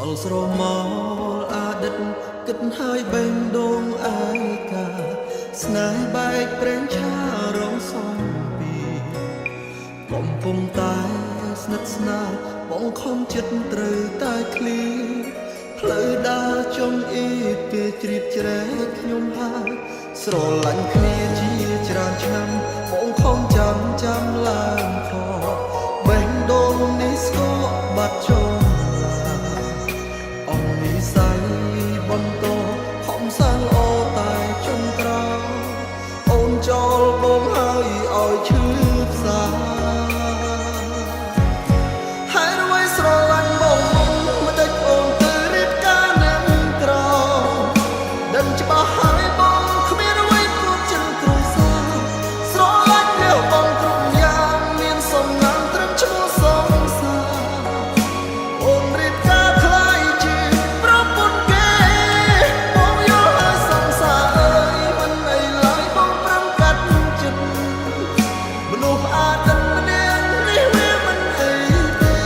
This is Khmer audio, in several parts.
ល់ស្រមោលអតីតគិតហើយបេងដូងឯកាស្នេហ៍បែកប្រេងឆារងសំពីកំពុងតែស្និទ្ធស្នាលបងខំចិត្តត្រូវតែឃ្លីផ្លូវដើរចុងអ៊ីគេជ្រាបជ្រែកខ្ញុំហើយស្រឡាញ់គ្នាជាច្រើនឆ្នាំបងខំចាំឡើងខបេះដូងនេះស្គរបាត់ចុងអង្គនិស័យបន្តខំសាងល្អតែចុងក្រោយអូនចោលបងហើយឲ្យឈឺផ្សាហើយរយស្រឡាញ់បងមិនដេចអូនទៅរៀបការនឹងក្រដឹងច្បាស់ហើយបងគ្មានអ្វីព្រោះចិនគ្រួសារស្រឡាញ់លើបងគ្រប់យ៉ាងមានសំណាងត្រឹមឈ្មោះសងសាអូនរៀបការខ្លាយជាប្រពន្ធគេបងយល់ហើយសងសារអើយមិនអីឡើយបងប្រឹងកាត់ចិត្តមនុស្សអាទិនម្នាក់នេះវាមិនអីទេ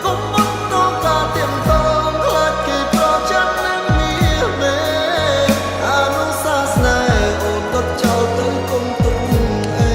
កុំមកតកាទៀមតងខ្លាចគេប្រចាំនឹងមានមេអនុសាសនាអូនក៏ចោលទៅកុំទុកអី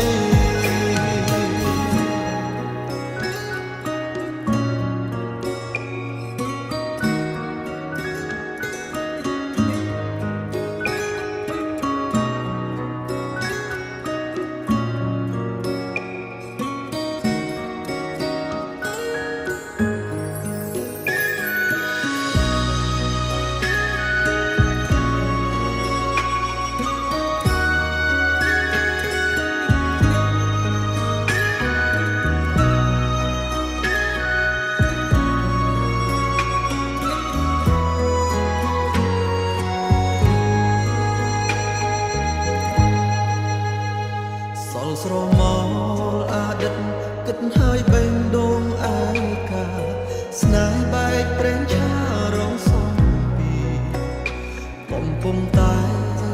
សល់ស្រមោលអតីតគិតហើយបេងដូងឯកាស្នេហ៍បែកប្រេងឆារងសំពីកំពុងតែ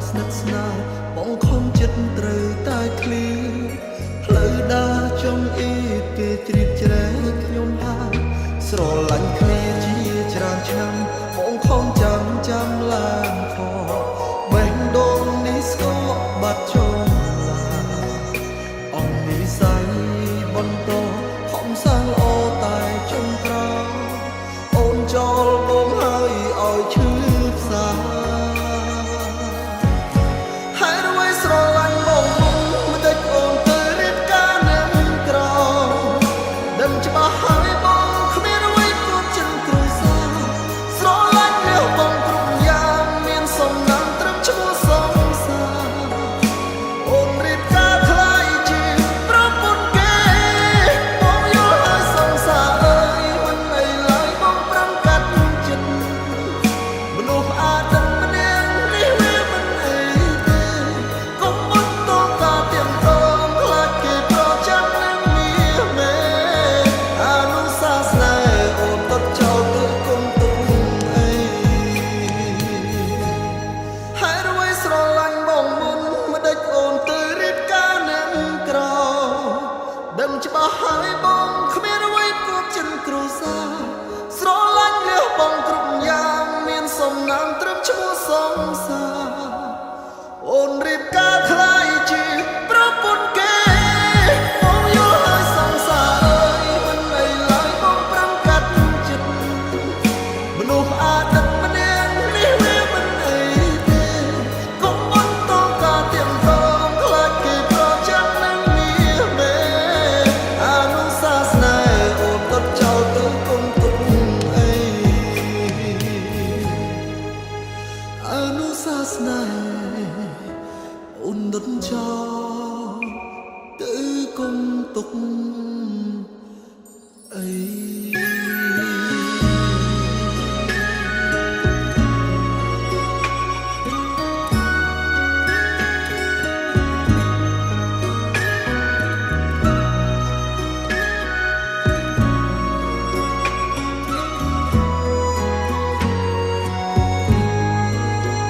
ស្និទ្ធស្នាលបងខំចិត្តត្រូវតែឃ្លីផ្លូវដើរចុងអ៊ីគេជ្រាបជ្រែកខ្ញុំហើយស្រឡាញ់គ្នាជាច្រើនឆ្នាំបងខំចាំឡើងខបេះដូងនេះស្គរបាត់ចុងអង្គនិស័យបន្តខំសាងល្អតែចុងក្រោយអូនចោលបងហើយឲ្យឈឺផ្សាហើយរយស្រឡាញ់បងមិនដេចអូនទៅរៀបការនឹងក្រដឹងច្បាស់ហើយបងគ្មានអ្វីព្រោះចិនគ្រួសារស្រឡាញ់លើបងគ្រប់យ៉ាងមានសំណាងត្រឹមឈ្មោះសងសាអូនរៀបការខ្លាយជាប្រពន្ធគេបងយល់ហើយសងសារអើយមិនអីឡើយបងប្រឹងកាត់ចិត្តមនុស្សអាទិនម្នាក់នេះវាមិនអីទេកុំមកតកាទៀមតងខ្លាចគេប្រចាំនឹងមានមេអនុសាសនាអូនក៏ចោលទៅកុំទុកអីហើយរយស្រឡាញ់បងមុនមិនដេចអូនទៅរៀបការនឹងក្រដឹងច្បាស់ហើយបងគ្មានអ្វីព្រោះចិនគ្រួសារស្រឡាញ់លើបងគ្រប់យ៉ាងមានសំណាងត្រឹមឈ្មោះសងសាអូនរៀបការខ្លាយជាប្រពន្ធគេបងយល់ហើយសងសារអើយមិនអីឡើយបងប្រឹងកាត់ចិត្តមនុស្សអាទិត្យម្នាក់នេះវាមិនអីទេកុំមកតកាទៀមតងខ្លាចគេប្រចាំនឹងមានមេអនុសាសនាអូនក៏ចោលទៅកុំទុកអីអនុសាសនាអូនដុតចោលទៅកុំទុក